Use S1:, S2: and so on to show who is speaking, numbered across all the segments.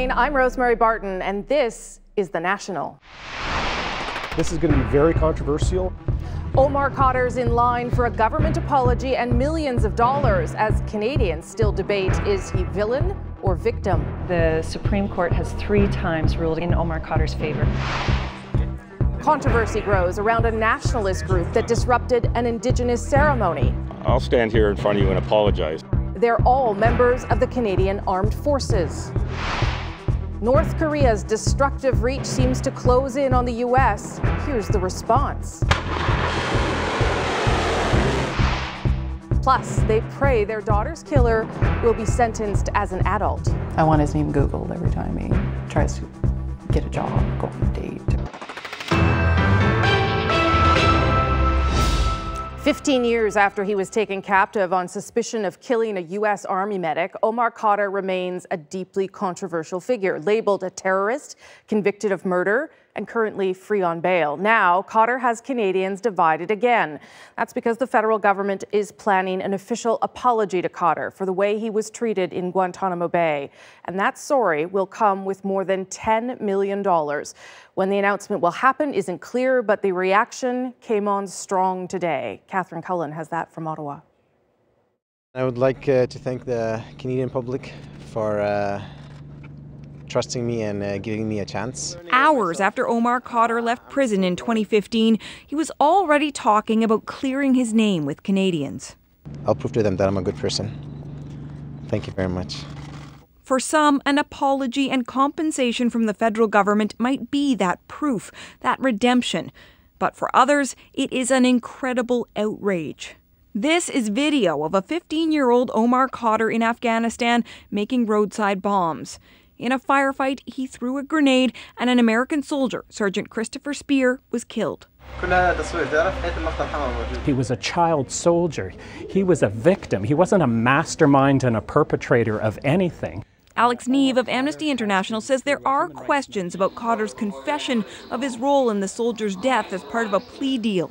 S1: morning, I'm Rosemary Barton, and this is The National.
S2: This is going to be very controversial.
S1: Omar Khadr's in line for a government apology and millions of dollars as Canadians still debate, is he villain or victim?
S3: The Supreme Court has 3 times ruled in Omar Khadr's favor.
S1: Controversy grows around a nationalist group that disrupted an Indigenous ceremony.
S4: I'll stand here in front of you and apologize.
S1: They're all members of the Canadian Armed Forces. North Korea's destructive reach seems to close in on the U.S. Here's the response. Plus, they pray their daughter's killer will be sentenced as an adult.
S5: I want his name Googled every time he tries to get a job, go on a date.
S1: 15 years after he was taken captive on suspicion of killing a U.S. Army medic, Omar Khadr remains a deeply controversial figure, labeled a terrorist, convicted of murder, and currently free on bail. Now, Khadr has Canadians divided again. That's because the federal government is planning an official apology to Khadr for the way he was treated in Guantanamo Bay. And that sorry will come with more than $10 million. When the announcement will happen isn't clear, but the reaction came on strong today. Catherine Cullen has that from Ottawa.
S6: I would like to thank the Canadian public for trusting me and giving me a chance.
S7: Hours after Omar Khadr left prison in 2015, he was already talking about clearing his name with Canadians.
S6: I'll prove to them that I'm a good person. Thank you very much.
S7: For some, an apology and compensation from the federal government might be that proof, that redemption. But for others, it is an incredible outrage. This is video of a 15-year-old Omar Khadr in Afghanistan making roadside bombs. In a firefight, he threw a grenade and an American soldier, Sergeant Christopher Spear, was killed.
S8: He was a child soldier. He was a victim. He wasn't a mastermind and a perpetrator of anything.
S7: Alex Neve of Amnesty International says there are questions about Khadr's confession of his role in the soldier's death as part of a plea deal.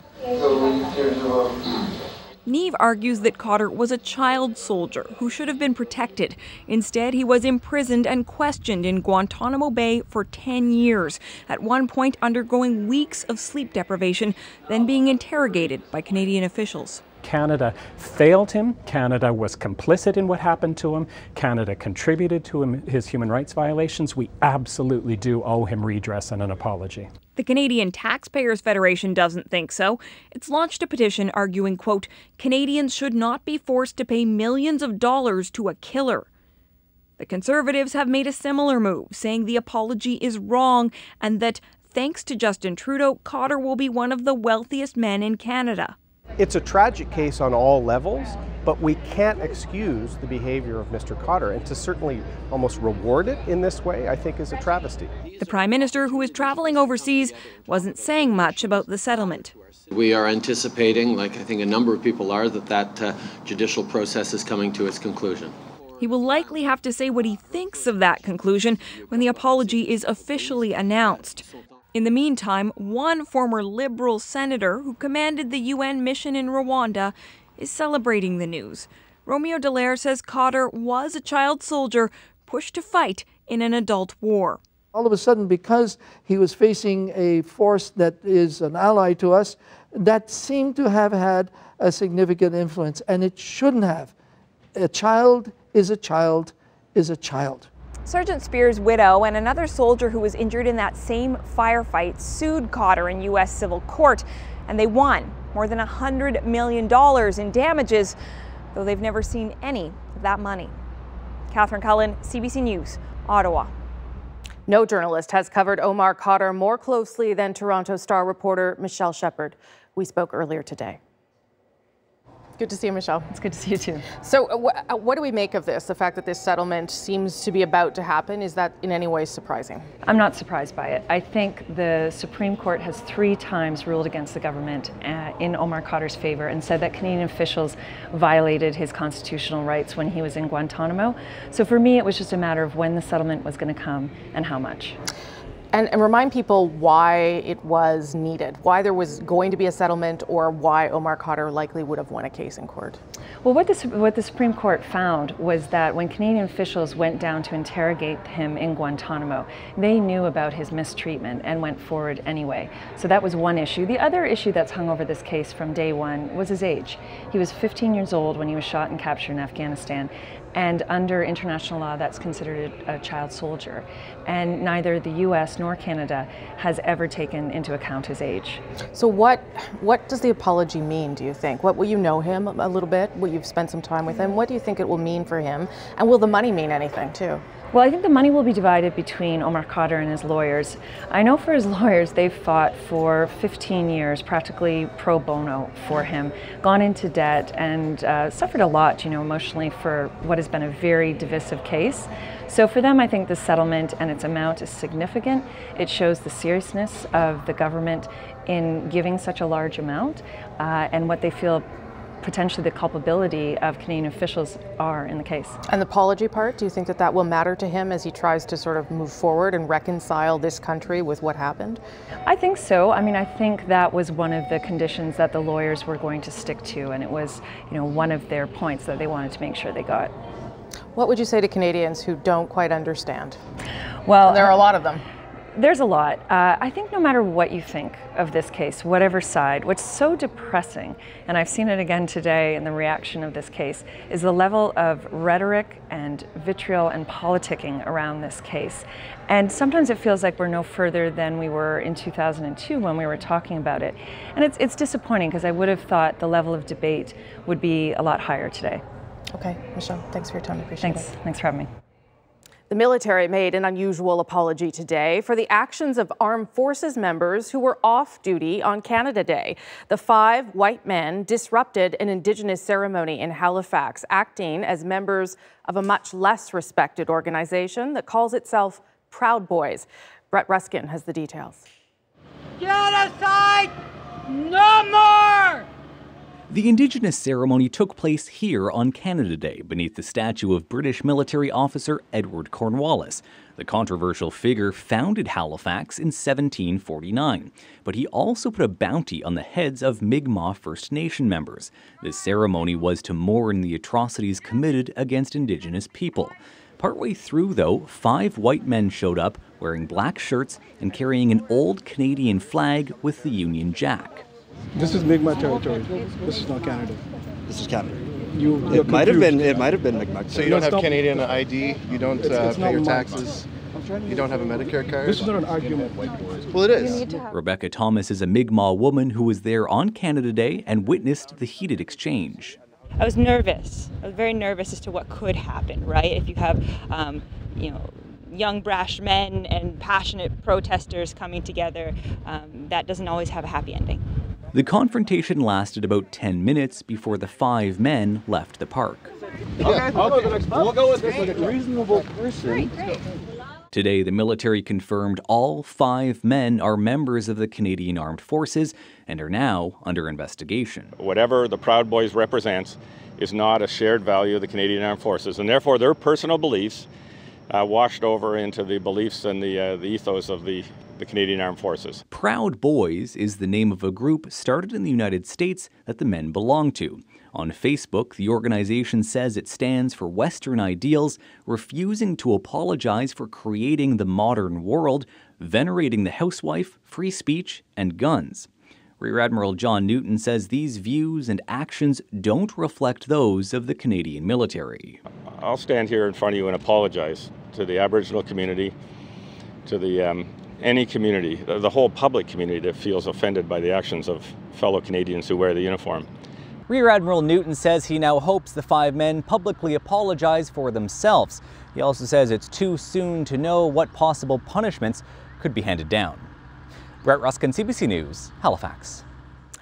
S7: Neve argues that Khadr was a child soldier who should have been protected. Instead, he was imprisoned and questioned in Guantanamo Bay for 10 years, at one point undergoing weeks of sleep deprivation, then being interrogated by Canadian officials.
S8: Canada failed him. Canada was complicit in what happened to him. Canada contributed to his human rights violations. We absolutely do owe him redress and an apology.
S7: The Canadian Taxpayers Federation doesn't think so. It's launched a petition arguing, quote, Canadians should not be forced to pay millions of dollars to a killer. The Conservatives have made a similar move, saying the apology is wrong and that, thanks to Justin Trudeau, Khadr will be one of the wealthiest men in Canada.
S2: It's a tragic case on all levels, but we can't excuse the behavior of Mr. Khadr, and to certainly almost reward it in this way, I think, is a travesty.
S7: The Prime Minister, who is traveling overseas, wasn't saying much about the settlement.
S9: We are anticipating, like I think a number of people are, that judicial process is coming to its conclusion.
S7: He will likely have to say what he thinks of that conclusion when the apology is officially announced. In the meantime, one former Liberal senator who commanded the UN mission in Rwanda is celebrating the news. Romeo Dallaire says Khadr was a child soldier pushed to fight in an adult war.
S10: All of a sudden, because he was facing a force that is an ally to us, that seemed to have had a significant influence, and it shouldn't have. A child is a child is a child.
S7: Sergeant Spear's widow and another soldier who was injured in that same firefight sued Khadr in U.S. civil court, and they won more than $100 million in damages, though they've never seen any of that money. Catherine Cullen, CBC News, Ottawa.
S1: No journalist has covered Omar Khadr more closely than Toronto Star reporter Michelle Shepard. We spoke earlier today. Good to see you, Michelle.
S3: It's good to see you too.
S1: So what do we make of this? The fact that this settlement seems to be about to happen, is that in any way surprising?
S3: I'm not surprised by it. I think the Supreme Court has 3 times ruled against the government in Omar Khadr's favor and said that Canadian officials violated his constitutional rights when he was in Guantanamo. So for me, it was just a matter of when the settlement was going to come and how much.
S1: And remind people why it was needed, why there was going to be a settlement, or why Omar Khadr likely would have won a case in court.
S3: Well, what the Supreme Court found was that when Canadian officials went down to interrogate him in Guantanamo, they knew about his mistreatment and went forward anyway. So that was one issue. The other issue that's hung over this case from day one was his age. He was 15 years old when he was shot and captured in Afghanistan. And under international law, that's considered a child soldier. And neither the US nor Canada has ever taken into account his age.
S1: So what does the apology mean, do you think? Will you know him a little bit? Will you've spent some time with him? What do you think it will mean for him? And will the money mean anything too?
S3: Well, I think the money will be divided between Omar Khadr and his lawyers. I know for his lawyers, they've fought for 15 years, practically pro bono for him, gone into debt and suffered a lot, emotionally for what has been a very divisive case. So for them, I think the settlement and its amount is significant. It shows the seriousness of the government in giving such a large amount and what they feel potentially the culpability of Canadian officials are in the case.
S1: And the apology part, do you think that will matter to him as he tries to sort of move forward and reconcile this country with what happened?
S3: I think so. I mean, I think that was one of the conditions that the lawyers were going to stick to, and it was, one of their points that they wanted to make sure they got.
S1: What would you say to Canadians who don't quite understand?
S3: Well,
S1: and there are a lot of them.
S3: There's a lot. I think no matter what you think of this case, whatever side, what's so depressing, and I've seen it again today in the reaction of this case, is the level of rhetoric and vitriol and politicking around this case. And sometimes it feels like we're no further than we were in 2002 when we were talking about it. And it's disappointing because I would have thought the level of debate would be a lot higher today.
S1: Okay, Michelle, thanks for your time. I appreciate it.
S3: Thanks for having me.
S1: The military made an unusual apology today for the actions of armed forces members who were off duty on Canada Day. The 5 white men disrupted an Indigenous ceremony in Halifax, acting as members of a much less respected organization that calls itself Proud Boys. Brett Ruskin has the details.
S11: Genocide! No more!
S12: The Indigenous ceremony took place here on Canada Day beneath the statue of British military officer Edward Cornwallis. The controversial figure founded Halifax in 1749, but he also put a bounty on the heads of Mi'kmaq First Nation members. This ceremony was to mourn the atrocities committed against Indigenous people. Partway through, though, 5 white men showed up wearing black shirts and carrying an old Canadian flag with the Union Jack.
S13: This is Mi'kmaq territory. This is not Canada.
S14: This is Canada.
S13: It might have been Mi'kmaq.
S15: So you don't have Canadian ID. You don't pay your taxes. You don't have a Medicare card.
S13: This is not an argument.
S15: Well, it is.
S12: Rebecca Thomas is a Mi'kmaq woman who was there on Canada Day and witnessed the heated exchange.
S16: I was nervous. I was very nervous as to what could happen. Right? If you have, young brash men and passionate protesters coming together, that doesn't always have a happy ending.
S12: The confrontation lasted about 10 minutes before the 5 men left the park.
S13: Okay. We'll go with this like a reasonable person.
S12: Today, the military confirmed all 5 men are members of the Canadian Armed Forces and are now under investigation.
S4: Whatever the Proud Boys represents is not a shared value of the Canadian Armed Forces, and therefore their personal beliefs washed over into the beliefs and the ethos of the Canadian Armed Forces.
S12: Proud Boys is the name of a group started in the United States that the men belong to. On Facebook, the organization says it stands for Western ideals, refusing to apologize for creating the modern world, venerating the housewife, free speech, and guns. Rear Admiral John Newton says these views and actions don't reflect those of the Canadian military.
S4: I'll stand here in front of you and apologize to the Aboriginal community, to the any community, the whole public community that feels offended by the actions of fellow Canadians who wear the uniform.
S12: Rear Admiral Newton says he now hopes the 5 men publicly apologize for themselves. He also says it's too soon to know what possible punishments could be handed down. Brett Ruskin, CBC News, Halifax.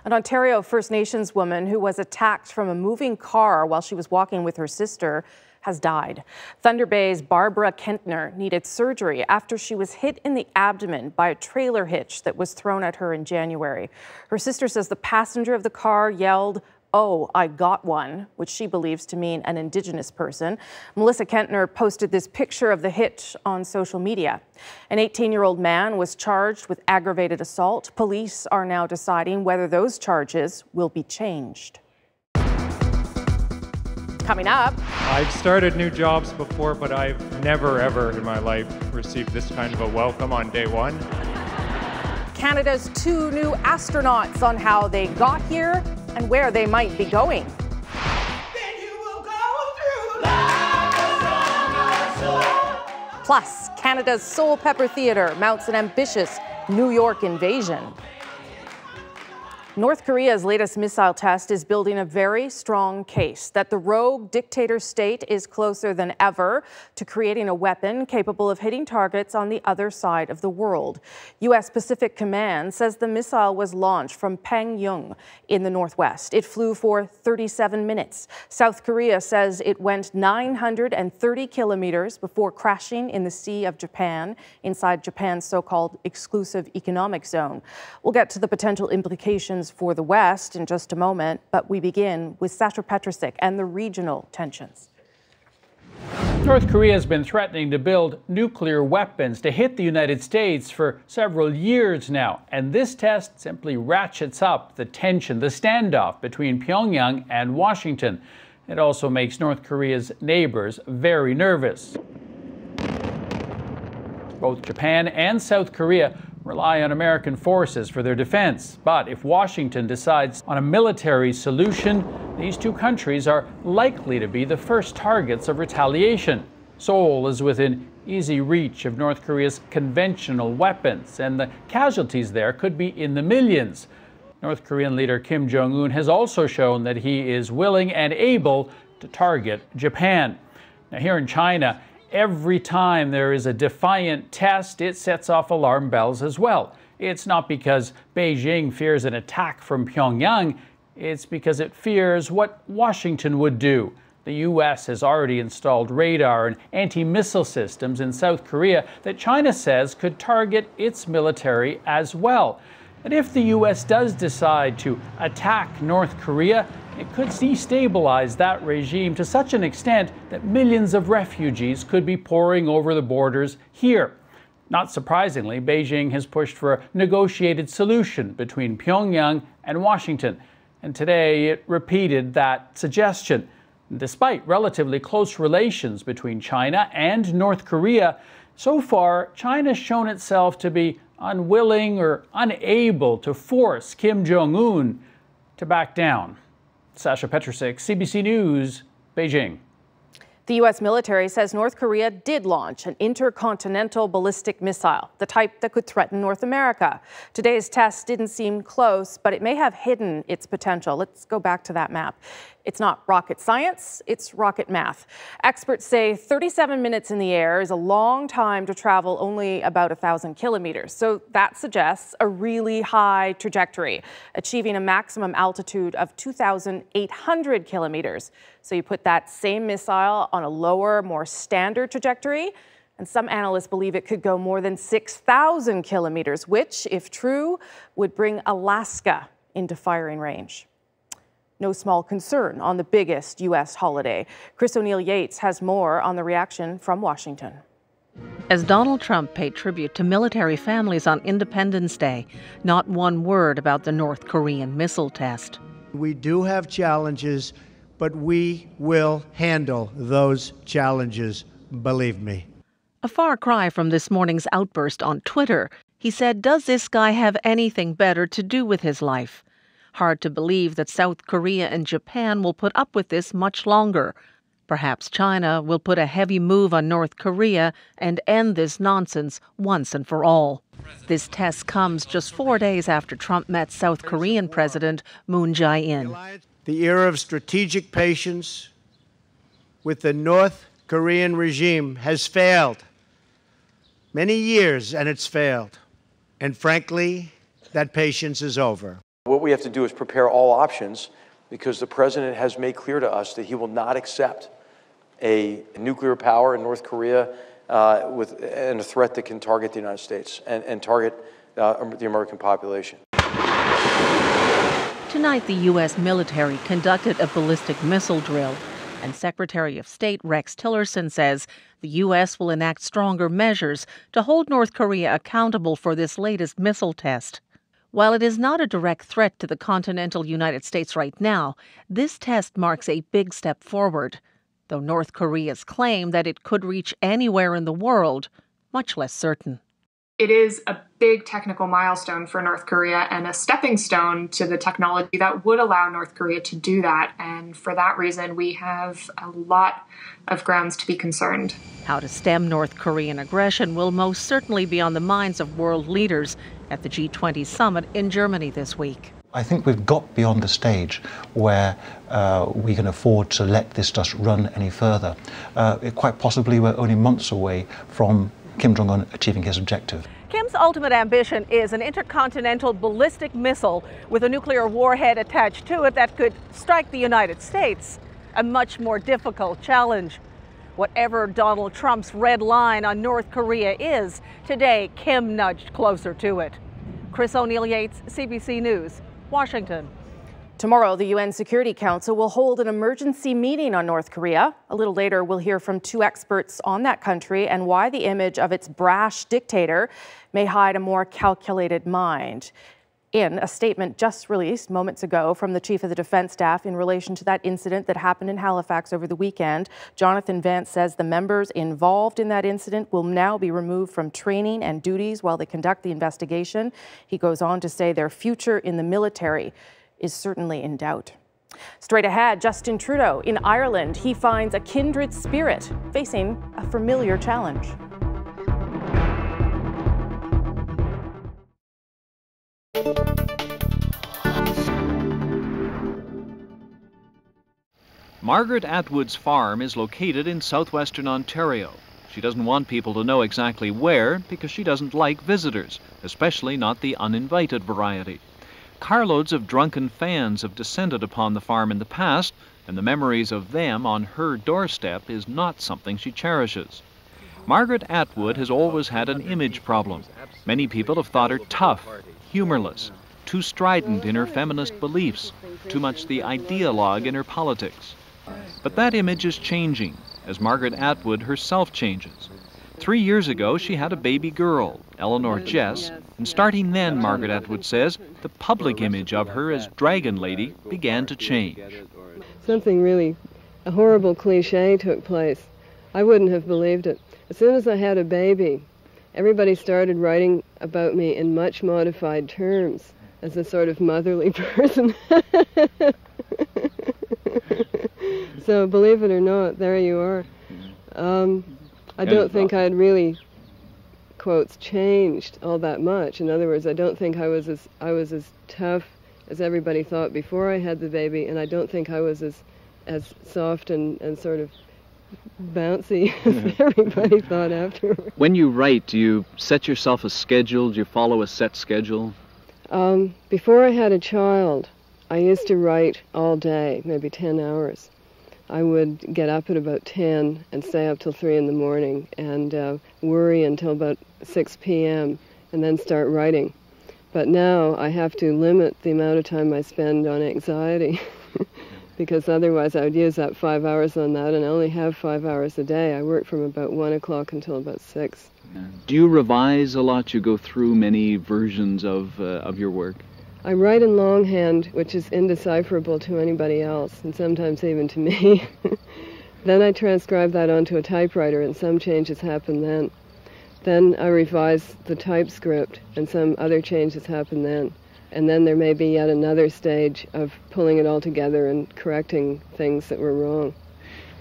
S1: An Ontario First Nations woman who was attacked from a moving car while she was walking with her sister has died. Thunder Bay's Barbara Kentner needed surgery after she was hit in the abdomen by a trailer hitch that was thrown at her in January. Her sister says the passenger of the car yelled, "Oh, I got one," which she believes to mean an Indigenous person. Melissa Kentner posted this picture of the hitch on social media. An 18-year-old man was charged with aggravated assault. Police are now deciding whether those charges will be changed. Coming up,
S14: I've started new jobs before, but I've never, ever in my life received this kind of a welcome on day one.
S1: Canada's 2 new astronauts on how they got here and where they might be going. Plus, Canada's Soul Pepper Theatre mounts an ambitious New York invasion. North Korea's latest missile test is building a very strong case that the rogue dictator state is closer than ever to creating a weapon capable of hitting targets on the other side of the world. U.S. Pacific Command says the missile was launched from Pangyung in the northwest. It flew for 37 minutes. South Korea says it went 930 kilometers before crashing in the Sea of Japan, inside Japan's so-called exclusive economic zone. We'll get to the potential implications for the West in just a moment, but we begin with Sasha Petrusik and the regional tensions.
S17: North Korea has been threatening to build nuclear weapons to hit the United States for several years now, and this test simply ratchets up the tension, the standoff between Pyongyang and Washington. It also makes North Korea's neighbors very nervous. Both Japan and South Korea rely on American forces for their defense. But if Washington decides on a military solution, these two countries are likely to be the first targets of retaliation. Seoul is within easy reach of North Korea's conventional weapons, and the casualties there could be in the millions. North Korean leader Kim Jong-un has also shown that he is willing and able to target Japan. Now, here in China, every time there is a defiant test, it sets off alarm bells as well. It's not because Beijing fears an attack from Pyongyang, it's because it fears what Washington would do. The U.S. has already installed radar and anti-missile systems in South Korea that China says could target its military as well. And if the U.S. does decide to attack North Korea, it could destabilize that regime to such an extent that millions of refugees could be pouring over the borders here. Not surprisingly, Beijing has pushed for a negotiated solution between Pyongyang and Washington, and today it repeated that suggestion. Despite relatively close relations between China and North Korea, so far China's shown itself to be unwilling or unable to force Kim Jong-un to back down. Sasha Petrusik, CBC News, Beijing.
S1: The U.S. military says North Korea did launch an intercontinental ballistic missile, the type that could threaten North America. Today's test didn't seem close, but it may have hidden its potential. Let's go back to that map. It's not rocket science, it's rocket math. Experts say 37 minutes in the air is a long time to travel only about 1,000 kilometers. So that suggests a really high trajectory, achieving a maximum altitude of 2,800 kilometers. So you put that same missile on a lower, more standard trajectory, and some analysts believe it could go more than 6,000 kilometers, which, if true, would bring Alaska into firing range. No small concern on the biggest U.S. holiday. Chris O'Neill Yates has more on the reaction from Washington.
S18: As Donald Trump paid tribute to military families on Independence Day, not one word about the North Korean missile test.
S19: We do have challenges, but we will handle those challenges, believe me.
S18: A far cry from this morning's outburst on Twitter. He said, does this guy have anything better to do with his life? Hard to believe that South Korea and Japan will put up with this much longer. Perhaps China will put a heavy move on North Korea and end this nonsense once and for all. This test comes just 4 days after Trump met South Korean President Moon Jae-in.
S19: The era of strategic patience with the North Korean regime has failed. Many years and it's failed. And frankly, that patience is over.
S20: What we have to do is prepare all options, because the president has made clear to us that he will not accept a nuclear power in North Korea and a threat that can target the United States and target the American population.
S18: Tonight, the U.S. military conducted a ballistic missile drill, and Secretary of State Rex Tillerson says the U.S. will enact stronger measures to hold North Korea accountable for this latest missile test. While it is not a direct threat to the continental United States right now, this test marks a big step forward, though North Korea's claim that it could reach anywhere in the world, much less certain.
S21: It is a big technical milestone for North Korea and a stepping stone to the technology that would allow North Korea to do that. And for that reason, we have a lot of grounds to be concerned.
S18: How to stem North Korean aggression will most certainly be on the minds of world leaders at the G20 summit in Germany this week.
S22: I think we've got beyond the stage where we can afford to let this just run any further. Quite possibly we're only months away from Kim Jong-un achieving his objective.
S18: Kim's ultimate ambition is an intercontinental ballistic missile with a nuclear warhead attached to it that could strike the United States, a much more difficult challenge. Whatever Donald Trump's red line on North Korea is, today Kim nudged closer to it. Chris O'Neill-Yates, CBC News, Washington.
S1: Tomorrow, the UN Security Council will hold an emergency meeting on North Korea. A little later, we'll hear from two experts on that country and why the image of its brash dictator may hide a more calculated mind. In a statement just released moments ago from the Chief of the Defense Staff in relation to that incident that happened in Halifax over the weekend, Jonathan Vance says the members involved in that incident will now be removed from training and duties while they conduct the investigation. He goes on to say their future in the military is certainly in doubt. Straight ahead, Justin Trudeau in Ireland. He finds a kindred spirit facing a familiar challenge.
S23: Margaret Atwood's farm is located in southwestern Ontario. She doesn't want people to know exactly where because she doesn't like visitors, especially not the uninvited variety. Carloads of drunken fans have descended upon the farm in the past, and the memories of them on her doorstep is not something she cherishes. Margaret Atwood has always had an image problem. Many people have thought her tough, humorless, too strident in her feminist beliefs, too much the ideologue in her politics. But that image is changing as Margaret Atwood herself changes. 3 years ago, she had a baby girl, Eleanor Jess, and starting then, Margaret Atwood says, the public image of her as Dragon Lady began to change.
S24: Something really, a horrible cliche took place. I wouldn't have believed it. As soon as I had a baby, everybody started writing about me in much modified terms as a sort of motherly person. So believe it or not, there you are. I don't think I had really, quotes, changed all that much. In other words, I don't think I was as tough as everybody thought before I had the baby, and I don't think I was as soft and sort of bouncy as everybody thought afterwards.
S23: When you write, do you set yourself a schedule? Do you follow a set schedule?
S24: Before I had a child, I used to write all day, maybe 10 hours. I would get up at about 10 and stay up till 3 in the morning and worry until about 6 p.m. and then start writing. But now I have to limit the amount of time I spend on anxiety because otherwise I would use up 5 hours on that, and I only have 5 hours a day. I work from about 1 o'clock until about 6.
S23: Do you revise a lot? You go through many versions of your work?
S24: I write in longhand, which is indecipherable to anybody else, and sometimes even to me. Then I transcribe that onto a typewriter, and some changes happen then. Then I revise the typescript, and some other changes happen then. And then there may be yet another stage of pulling it all together and correcting things that were wrong.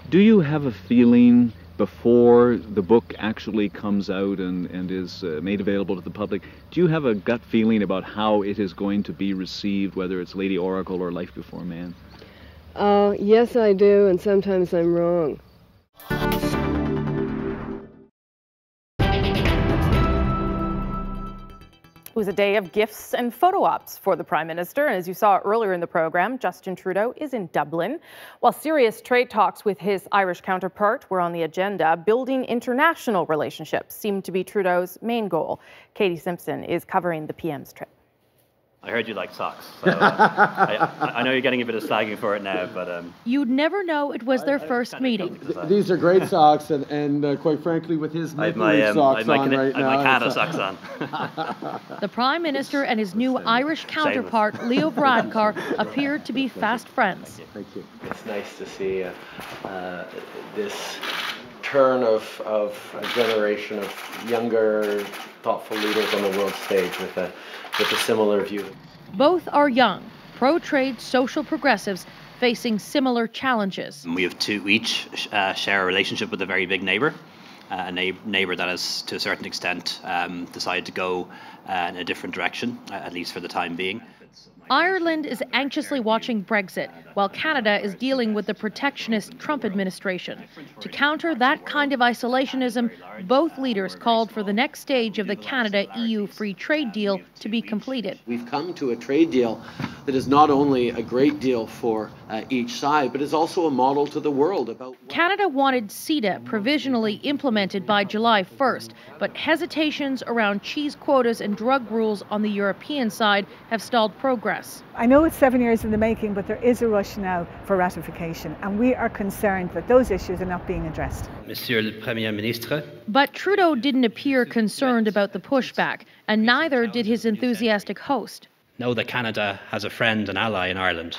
S23: Do you have a feeling before the book actually comes out and is made available to the public, do you have a gut feeling about how it is going to be received, whether it's Lady Oracle or Life Before Man?
S24: Yes, I do, and sometimes I'm wrong.
S1: It was a day of gifts and photo ops for the Prime Minister, and as you saw earlier in the program, Justin Trudeau is in Dublin. While serious trade talks with his Irish counterpart were on the agenda, building international relationships seemed to be Trudeau's main goal. Katie Simpson is covering the PM's trip.
S2: I heard you like socks, so I know you're getting a bit of slagging for it now, but...
S5: You'd never know it was their first meeting.
S13: These are great socks, and quite frankly, with his Maple Leaf socks on right now...
S2: I have my Canada socks on.
S5: The Prime Minister and his new Irish counterpart, Leo Varadkar, appeared to be fast friends.
S9: Thank you. It's nice to see this turn of a generation of younger, thoughtful leaders on the world stage with a similar view.
S5: Both are young, pro-trade social progressives facing similar challenges.
S2: We have two each share a relationship with a very big neighbour, a neighbour that has, to a certain extent, decided to go in a different direction, at least for the time being.
S5: Ireland is anxiously watching Brexit, while Canada is dealing with the protectionist Trump administration. To counter that kind of isolationism, both leaders called for the next stage of the Canada-EU free trade deal to be completed.
S9: We've come to a trade deal that is not only a great deal for each side, but is also a model to the world about...
S5: Canada wanted CETA provisionally implemented by July 1st, but hesitations around cheese quotas and drug rules on the European side have stalled progress.
S6: I know it's 7 years in the making, but there is a rush now for ratification, and we are concerned that those issues are not being addressed.
S2: Monsieur le Premier Ministre.
S5: But Trudeau didn't appear concerned about the pushback, and neither did his enthusiastic host.
S2: Know that Canada has a friend and ally in Ireland.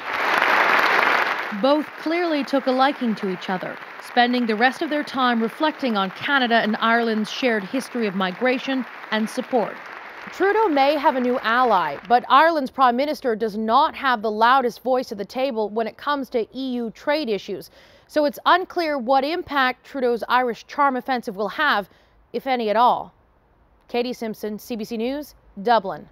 S5: Both clearly took a liking to each other, spending the rest of their time reflecting on Canada and Ireland's shared history of migration and support. Trudeau may have a new ally, but Ireland's Prime Minister does not have the loudest voice at the table when it comes to EU trade issues. So it's unclear what impact Trudeau's Irish charm offensive will have, if any at all. Katie Simpson, CBC News, Dublin.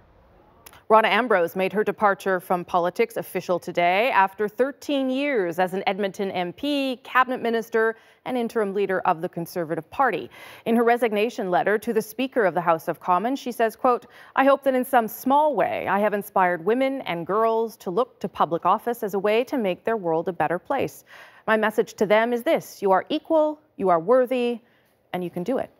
S1: Rona Ambrose made her departure from politics official today after 13 years as an Edmonton MP, cabinet minister, and interim leader of the Conservative Party. In her resignation letter to the Speaker of the House of Commons, she says, quote, "I hope that in some small way I have inspired women and girls to look to public office as a way to make their world a better place. My message to them is this: you are equal, you are worthy, and you can do it."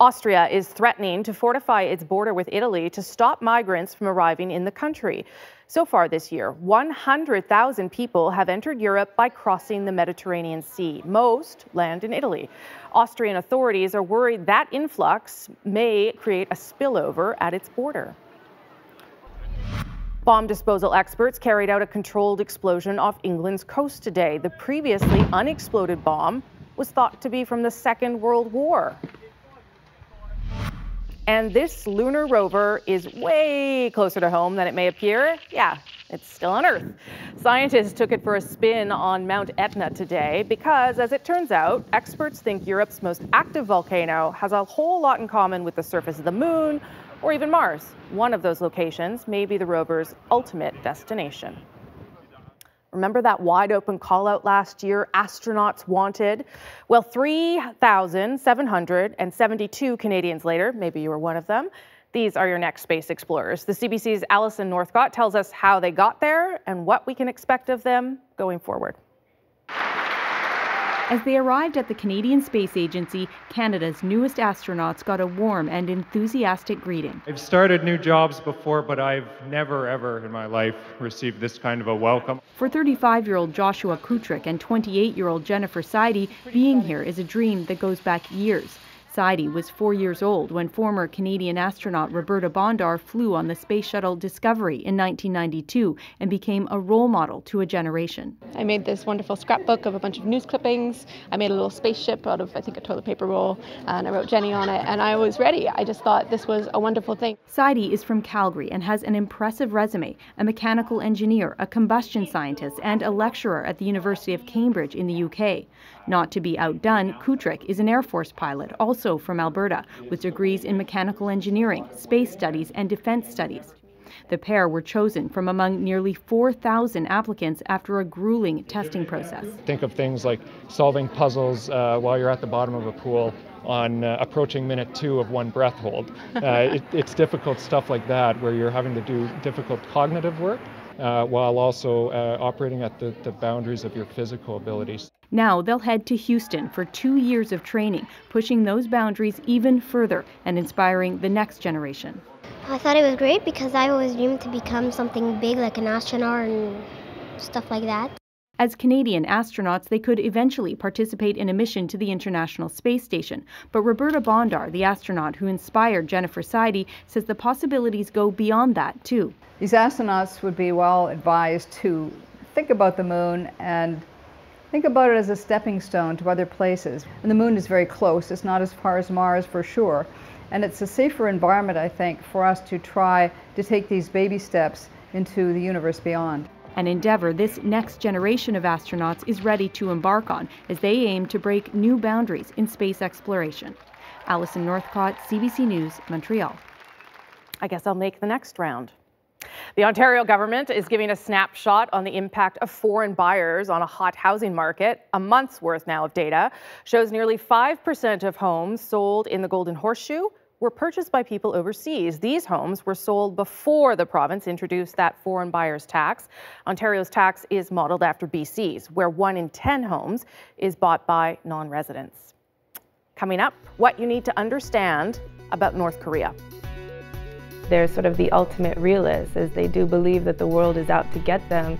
S1: Austria is threatening to fortify its border with Italy to stop migrants from arriving in the country. So far this year, 100,000 people have entered Europe by crossing the Mediterranean Sea. Most land in Italy. Austrian authorities are worried that influx may create a spillover at its border. Bomb disposal experts carried out a controlled explosion off England's coast today. The previously unexploded bomb was thought to be from the Second World War. And this lunar rover is way closer to home than it may appear. Yeah, it's still on Earth. Scientists took it for a spin on Mount Etna today because, as it turns out, experts think Europe's most active volcano has a whole lot in common with the surface of the moon or even Mars. One of those locations may be the rover's ultimate destination. Remember that wide-open call-out last year, astronauts wanted? Well, 3,772 Canadians later, maybe you were one of them, these are your next space explorers. The CBC's Alison Northcott tells us how they got there and what we can expect of them going forward.
S8: As they arrived at the Canadian Space Agency, Canada's newest astronauts got a warm and enthusiastic greeting.
S14: I've started new jobs before, but I've never, ever in my life received this kind of a welcome.
S8: For 35-year-old Joshua Kutrick and 28-year-old Jennifer Seide, being here is a dream that goes back years. Seide was 4 years old when former Canadian astronaut Roberta Bondar flew on the space shuttle Discovery in 1992 and became a role model to a generation.
S25: I made this wonderful scrapbook of a bunch of news clippings. I made a little spaceship out of, I think, a toilet paper roll, and I wrote Jenny on it, and I was ready. I just thought this was a wonderful thing.
S8: Seide is from Calgary and has an impressive resume: a mechanical engineer, a combustion scientist, and a lecturer at the University of Cambridge in the UK. Not to be outdone, Kutrick is an Air Force pilot, also from Alberta, with degrees in mechanical engineering, space studies, and defense studies. The pair were chosen from among nearly 4,000 applicants after a grueling testing process.
S14: Think of things like solving puzzles while you're at the bottom of a pool on approaching minute 2 of one breath hold. It's difficult stuff like that where you're having to do difficult cognitive work while also operating at the boundaries of your physical abilities.
S8: Now they'll head to Houston for 2 years of training, pushing those boundaries even further and inspiring the next generation.
S3: I thought it was great because I always dreamed to become something big like an astronaut and stuff like that.
S8: As Canadian astronauts, they could eventually participate in a mission to the International Space Station. But Roberta Bondar, the astronaut who inspired Jennifer Seide, says the possibilities go beyond that, too.
S7: These astronauts would be well advised to think about the moon and think about it as a stepping stone to other places. And the moon is very close. It's not as far as Mars for sure. And it's a safer environment, I think, for us to try to take these baby steps into the universe beyond.
S8: An endeavor this next generation of astronauts is ready to embark on as they aim to break new boundaries in space exploration. Alison Northcott, CBC News, Montreal.
S1: I guess I'll make the next round. The Ontario government is giving a snapshot on the impact of foreign buyers on a hot housing market. A month's worth now of data shows nearly 5% of homes sold in the Golden Horseshoe were purchased by people overseas. These homes were sold before the province introduced that foreign buyers tax. Ontario's tax is modeled after BC's, where 1 in 10 homes is bought by non-residents. Coming up, what you need to understand about North Korea.
S10: They're sort of the ultimate realists, as they do believe that the world is out to get them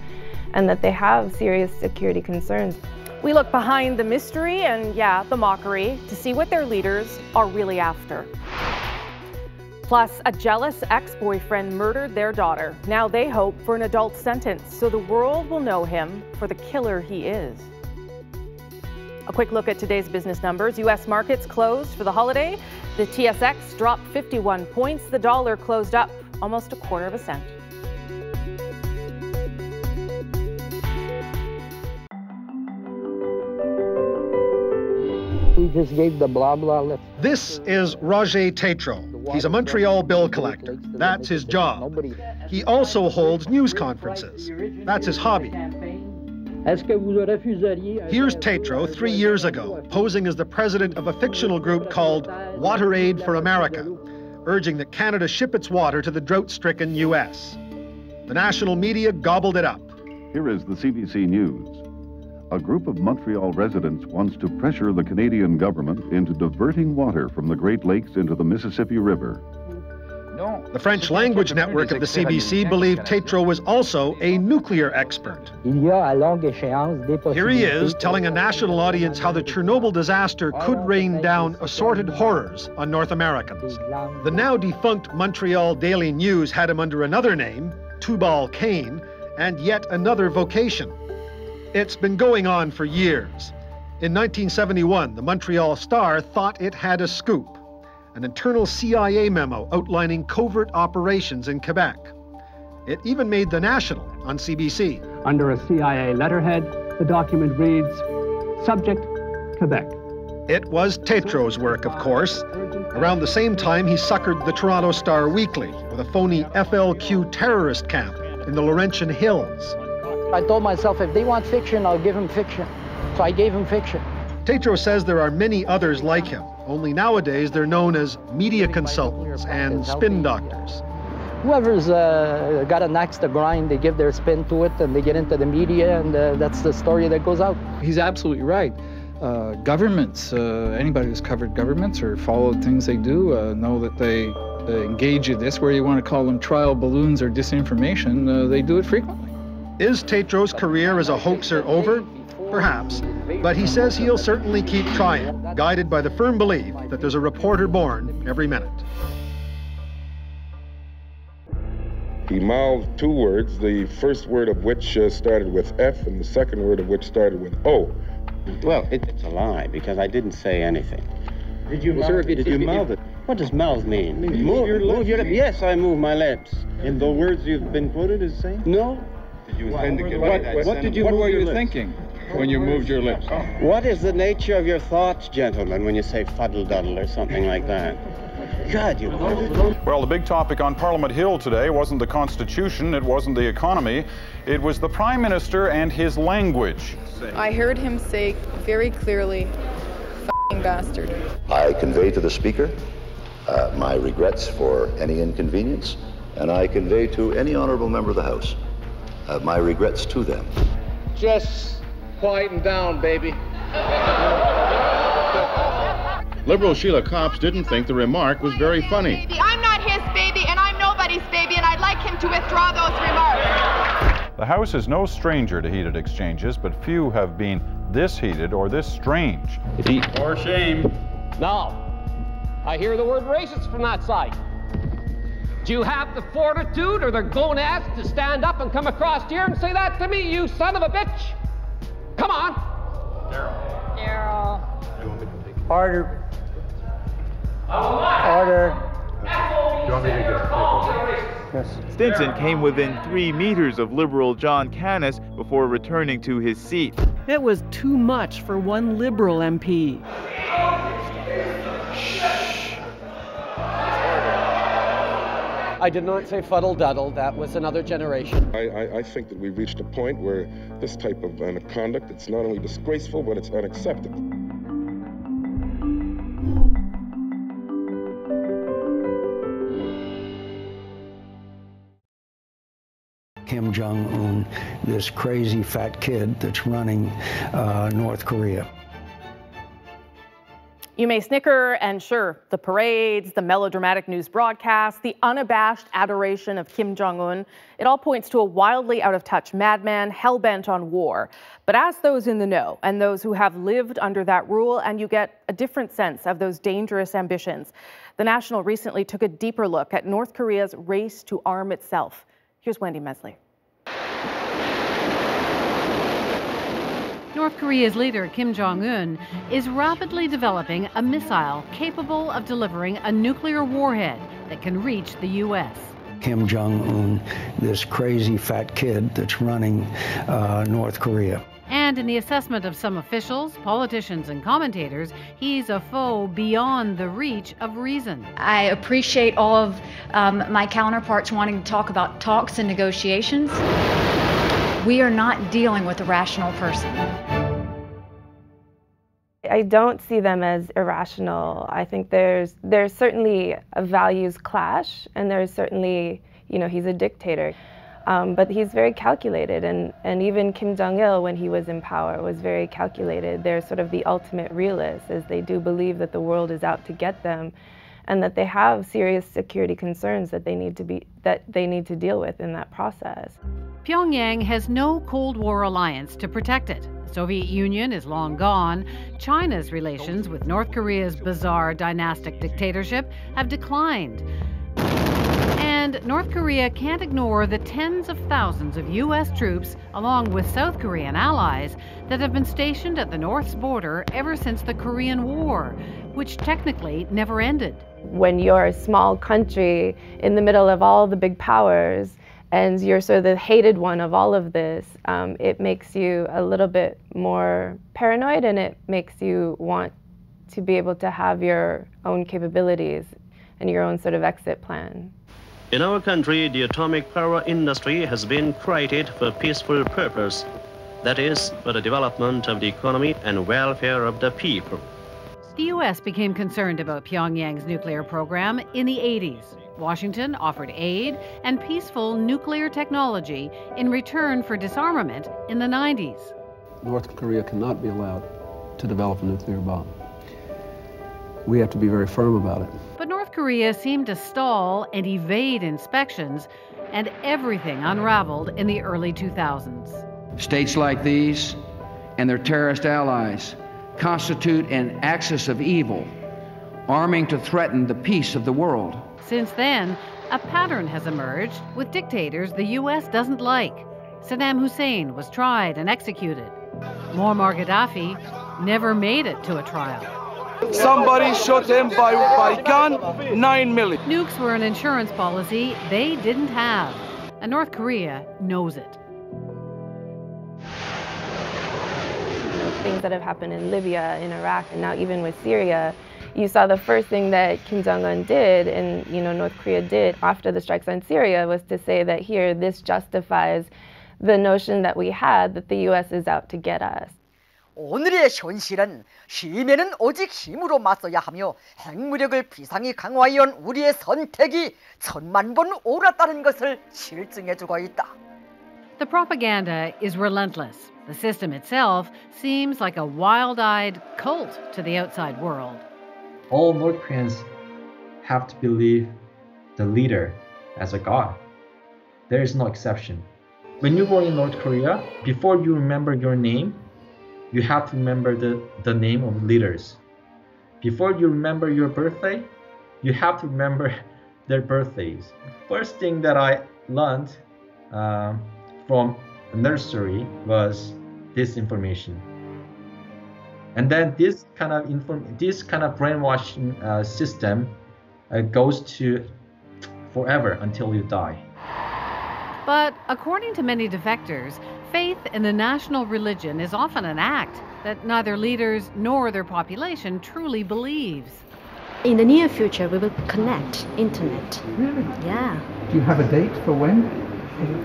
S10: and that they have serious security concerns.
S1: We look behind the mystery and, the mockery to see what their leaders are really after. Plus, a jealous ex-boyfriend murdered their daughter. Now they hope for an adult sentence so the world will know him for the killer he is. A quick look at today's business numbers. U.S. markets closed for the holiday. The TSX dropped 51 points. The dollar closed up almost a quarter of a cent.
S11: We just gave the blah blah list.
S15: This is Roger Tétrault. He's a Montreal bill collector. That's his job. He also holds news conferences. That's his hobby. Here's Tétrault 3 years ago, posing as the president of a fictional group called Water Aid for America, urging that Canada ship its water to the drought-stricken U.S. The national media gobbled it up.
S26: Here is the CBC News. A group of Montreal residents wants to pressure the Canadian government into diverting water from the Great Lakes into the Mississippi River.
S15: The French language network of the CBC believed Tétrault was also a nuclear expert. Here he is telling a national audience how the Chernobyl disaster could rain down assorted horrors on North Americans. The now defunct Montreal Daily News had him under another name, Tubal Cain, and yet another vocation. It's been going on for years. In 1971, the Montreal Star thought it had a scoop, an internal CIA memo outlining covert operations in Quebec. It even made the National on CBC.
S27: Under a CIA letterhead, the document reads, Subject, Quebec.
S15: It was Tétrault's work, of course. Around the same time, he suckered the Toronto Star Weekly with a phony FLQ terrorist camp in the Laurentian Hills.
S11: I told myself, if they want fiction, I'll give them fiction. So I gave them fiction.
S15: Tétrault says there are many others like him, only nowadays they're known as media consultants and spin doctors.
S11: Whoever's got an axe to grind, they give their spin to it and they get into the media, and that's the story that goes out.
S28: He's absolutely right. Governments, anybody who's covered governments or followed things they do, know that they engage in this, where you want to call them trial balloons or disinformation, they do it frequently.
S15: Is Tétrault's career as a hoaxer over? Perhaps, but he says he'll certainly keep trying, guided by the firm belief that there's a reporter born every minute.
S29: He mouthed 2 words, the first word of which started with F and the second word of which started with O.
S30: Well, it's a lie, because I didn't say anything.
S29: Did you mouth it?
S30: Did you mouth it? What does mouth mean?
S29: Move your lips.
S30: Yes, I move my lips.
S29: And the words you've been quoted as saying?
S30: No.
S29: Did you intend to convey that?
S28: What were you thinking when you moved your lips?
S30: What is the nature of your thoughts, gentlemen, when you say fuddle-duddle or something like that? God, you...
S31: Well, the big topic on Parliament Hill today wasn't the Constitution, it wasn't the economy, it was the Prime Minister and his language.
S32: I heard him say very clearly, f***ing bastard.
S33: I convey to the Speaker my regrets for any inconvenience, and I convey to any honourable member of the House my regrets to them.
S27: Just quieten down, baby.
S34: Liberal Sheila Copps didn't think the remark was very funny.
S35: I'm not his baby, and
S4: to withdraw those remarks.
S31: The House is no stranger to heated exchanges, but few have been this heated or this strange.
S9: For shame.
S12: Now, I hear the word racist from that side. Do you have the fortitude or the gonads to stand up and come across here and say that to me, you son of a bitch? Come on.
S9: Daryl.
S13: Order. Order.
S9: You want me to go?
S13: Yes.
S16: Stinson came within 3 meters of Liberal John Canis before returning to his seat.
S17: It was too much for one Liberal MP.
S12: I did not say fuddle-duddle. That was another generation.
S29: I think that we've reached a point where this type of conduct, it's not only disgraceful, but it's unacceptable.
S18: Kim Jong-un, this crazy fat kid that's running North Korea.
S1: You may snicker, and sure, the parades, the melodramatic news broadcasts, the unabashed adoration of Kim Jong-un, it all points to a wildly out-of-touch madman hell-bent on war. But ask those in the know and those who have lived under that rule, and you get a different sense of those dangerous ambitions. The National recently took a deeper look at North Korea's race to arm itself. Here's Wendy Mesley.
S19: North Korea's leader, Kim Jong-un, is rapidly developing a missile capable of delivering a nuclear warhead that can reach the U.S.
S18: Kim Jong-un, this crazy fat kid that's running North Korea.
S19: And in the assessment of some officials, politicians, and commentators, he's a foe beyond the reach of reason.
S20: I appreciate all of my counterparts wanting to talk about talks and negotiations. We are not dealing with a rational person.
S10: I don't see them as irrational. I think there's certainly a values clash, and there's certainly, he's a dictator. But he's very calculated, and even Kim Jong-il, when he was in power, was very calculated. They're sort of the ultimate realists, as they do believe that the world is out to get them, and that they have serious security concerns that they need to deal with in that process.
S19: Pyongyang has no Cold War alliance to protect it. The Soviet Union is long gone. China's relations with North Korea's bizarre dynastic dictatorship have declined. And North Korea can't ignore the tens of thousands of U.S. troops, along with South Korean allies, that have been stationed at the North's border ever since the Korean War, which technically never ended.
S10: When you're a small country in the middle of all the big powers, and you're sort of the hated one of all of this, it makes you a little bit more paranoid, and it makes you want to be able to have your own capabilities and your own sort of exit plan.
S21: In our country, the atomic power industry has been created for a peaceful purpose. That is, for the development of the economy and welfare of the people.
S19: The U.S. became concerned about Pyongyang's nuclear program in the 80s. Washington offered aid and peaceful nuclear technology in return for disarmament in the 90s.
S27: North Korea cannot be allowed to develop a nuclear bomb. We have to be very firm about it.
S19: But North Korea seemed to stall and evade inspections, and everything unraveled in the early 2000s.
S22: States like these and their terrorist allies constitute an axis of evil, arming to threaten the peace of the world.
S19: Since then, a pattern has emerged with dictators the U.S. doesn't like. Saddam Hussein was tried and executed. Muammar Gaddafi never made it to a trial.
S23: Somebody shot him by gun, 9 million.
S19: Nukes were an insurance policy they didn't have, and North Korea knows it.
S10: Things that have happened in Libya, in Iraq, and now even with Syria, you saw the first thing that Kim Jong-un did, and North Korea did after the strikes on Syria, was to say that here, this justifies the notion that we had that the U.S. is out to get us.
S24: 오늘의 현실은 힘에는 오직 힘으로 맞서야 하며 핵무력을 비상히 강화해온 우리의 선택이 천만 번 옳았다는 것을 실증해주고 있다.
S19: The propaganda is relentless. The system itself seems like a wild-eyed cult to the outside world.
S34: All North Koreans have to believe the leader as a god.
S2: There is no exception. When you go in North Korea, before you remember your name, you have to remember the name of leaders. Before you remember your birthday, you have to remember their birthdays. First thing that I learned from nursery was this information. And then this kind of brainwashing system goes to forever until you die.
S19: But according to many defectors, faith in the national religion is often an act that neither leaders nor their population truly believes.
S3: In the near future, we will connect internet.
S27: Really?
S3: Yeah.
S27: Do you have a date for when?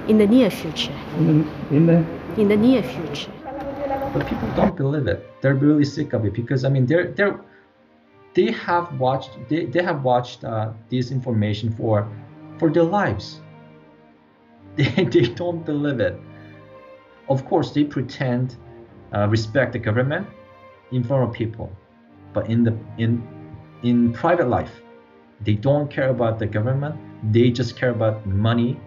S3: In the near future.
S27: In the
S3: near future.
S2: But people don't believe it. They're really sick of it because I mean they have watched this information for their lives. They don't believe it. Of course, they pretend respect the government in front of people, but in private life, they don't care about the government. They just care about money.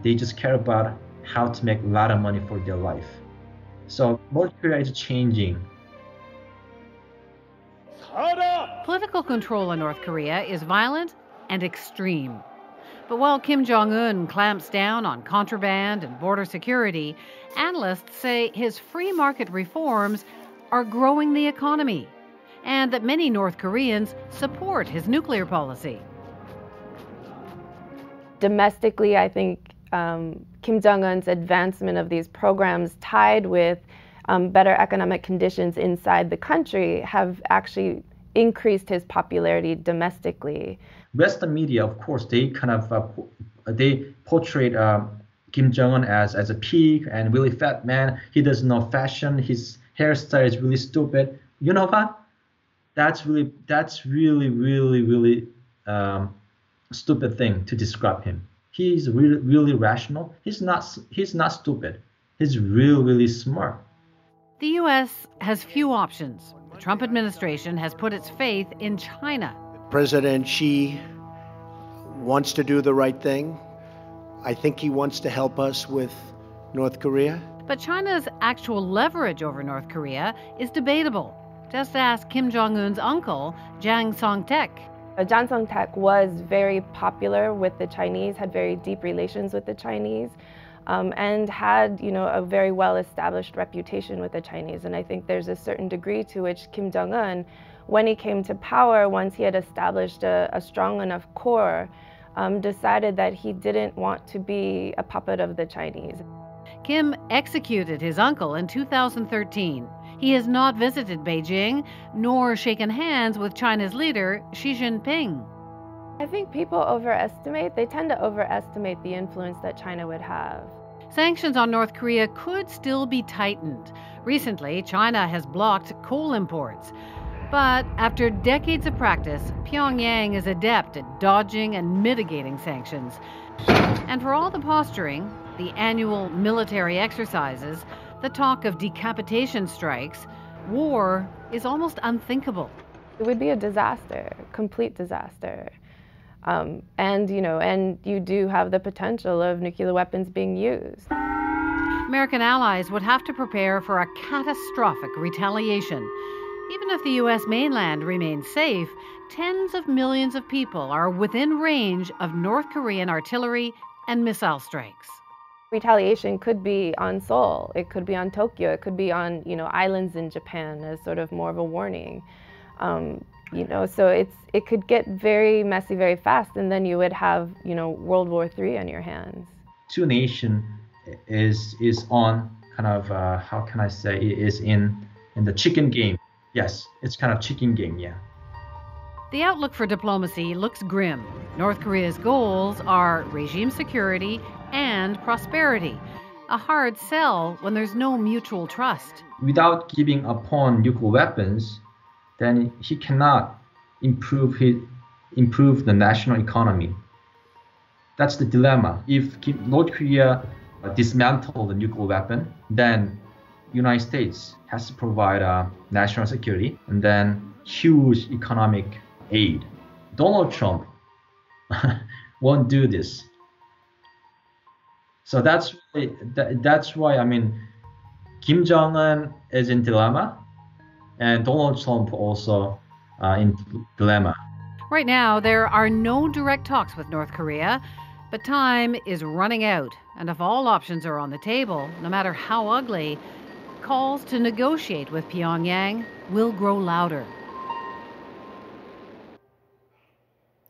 S2: They just care about how to make a lot of money for their life. So North Korea is changing.
S19: Political control in North Korea is violent and extreme. But while Kim Jong-un clamps down on contraband and border security, analysts say his free market reforms are growing the economy, and that many North Koreans support his nuclear policy.
S10: Domestically, I think Kim Jong-un's advancement of these programs tied with better economic conditions inside the country have actually increased his popularity domestically.
S2: Western media, of course, they kind of they portrayed Kim Jong-un as a pig and really fat man. He doesn't know fashion. His hairstyle is really stupid. You know what? That's really stupid thing to describe him. He's really rational. He's not stupid. He's really smart.
S19: The U.S. has few options. The Trump administration has put its faith in China.
S5: President Xi wants to do the right thing. I think he wants to help us with North Korea.
S19: But China's actual leverage over North Korea is debatable. Just ask Kim Jong-un's uncle, Jang Song-taek.
S10: Jang Song-taek was very popular with the Chinese, had very deep relations with the Chinese, and had, a very well-established reputation with the Chinese. And I think there's a certain degree to which Kim Jong-un, when he came to power, once he had established a strong enough core, decided that he didn't want to be a puppet of the Chinese.
S19: Kim executed his uncle in 2013. He has not visited Beijing, nor shaken hands with China's leader, Xi Jinping.
S10: I think people they tend to overestimate the influence that China would have.
S19: Sanctions on North Korea could still be tightened. Recently, China has blocked coal imports. But after decades of practice, Pyongyang is adept at dodging and mitigating sanctions. And for all the posturing, the annual military exercises, the talk of decapitation strikes, war is almost unthinkable.
S10: It would be a disaster, complete disaster. And you do have the potential of nuclear weapons being used.
S19: American allies would have to prepare for a catastrophic retaliation. Even if the U.S. mainland remains safe, tens of millions of people are within range of North Korean artillery and missile strikes.
S10: Retaliation could be on Seoul, it could be on Tokyo, it could be on islands in Japan as sort of more of a warning. So it could get very messy very fast, and then you would have World War III on your hands.
S2: Two nation is on kind of how can I say, is in the chicken game. Yes, it's kind of chicken game, yeah.
S19: The outlook for diplomacy looks grim. North Korea's goals are regime security and prosperity, a hard sell when there's no mutual trust.
S2: Without giving upon nuclear weapons, then he cannot improve the national economy. That's the dilemma. If North Korea dismantle the nuclear weapon, then United States has to provide national security and then huge economic aid. Donald Trump won't do this. So that's why I mean, Kim Jong-un is in dilemma, and Donald Trump also in dilemma.
S19: Right now, there are no direct talks with North Korea, but time is running out. And if all options are on the table, no matter how ugly, calls to negotiate with Pyongyang will grow louder.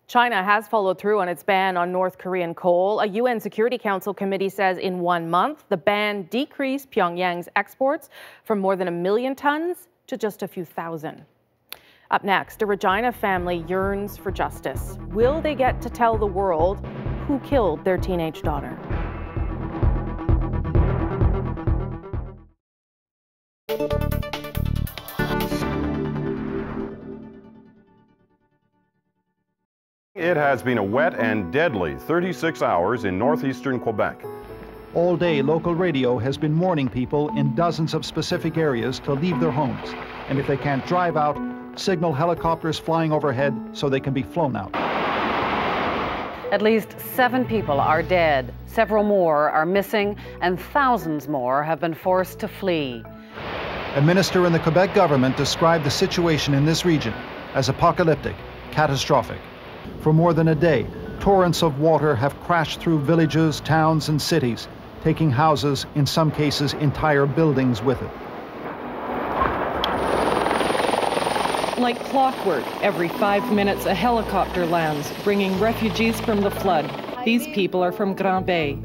S1: China has followed through on its ban on North Korean coal. A UN Security Council committee says in 1 month, the ban decreased Pyongyang's exports from more than 1 million tons to just a few thousand. Up next, a Regina family yearns for justice. Will they get to tell the world who killed their teenage daughter?
S31: It has been a wet and deadly 36 hours in northeastern Quebec.
S4: All day, local radio has been warning people in dozens of specific areas to leave their homes. And if they can't drive out, signal helicopters flying overhead so they can be flown out.
S19: At least 7 people are dead, several more are missing, and thousands more have been forced to flee.
S4: A minister in the Quebec government described the situation in this region as apocalyptic, catastrophic. For more than a day, torrents of water have crashed through villages, towns, and cities, taking houses, in some cases entire buildings with it.
S6: Like clockwork, every 5 minutes a helicopter lands, bringing refugees from the flood. These people are from Grand Bay.